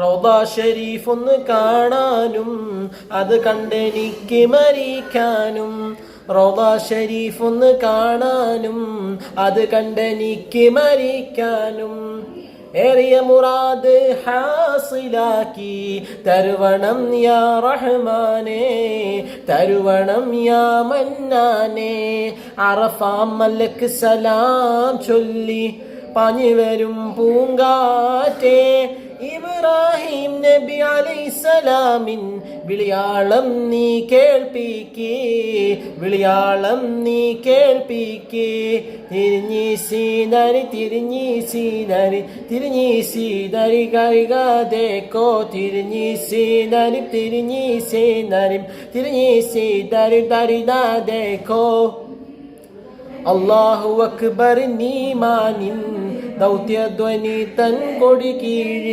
റൗദ ഷരീഫ് ഒന്ന് കാണാനും അത് കണ്ടെനിക്ക് മരിക്കാനും. റൗദ ഷരീഫ് ഒന്ന് കാണാനും അത് കണ്ടെനിക്ക് മരിക്കാനും. ഏറിയ മുറാദ് ഹാസിലാക്കി തരുവണം യാ റഹ്മാനേ, തരുവണം യാ മന്നാനേ. അറഫ മലക്ക് സലാം ചൊല്ലി പാഞ്ഞു വരും പൂങ്കാറ്റേ, ഇബ്രാഹിം നബി അലൈഹിസ്സലാമിൻ വിളിയാളം നീ കേൾപ്പിക്കേ, വിളിയാളം നീ കേൾപ്പിക്കേ. തിരിഞ്ഞി സീനരി തിരിഞ്ഞി സീനരി തിരിഞ്ഞി സീനരി കരികോ, തിരിഞ്ഞി സീനരി തിരിഞ്ഞി സീനരി തിരിഞ്ഞി സീനരി ദരിദോ. അല്ലാഹു അക്ബർ നീമാനിൻ ദൗത്യധ്വനി തൻ കൊടി കീഴിൽ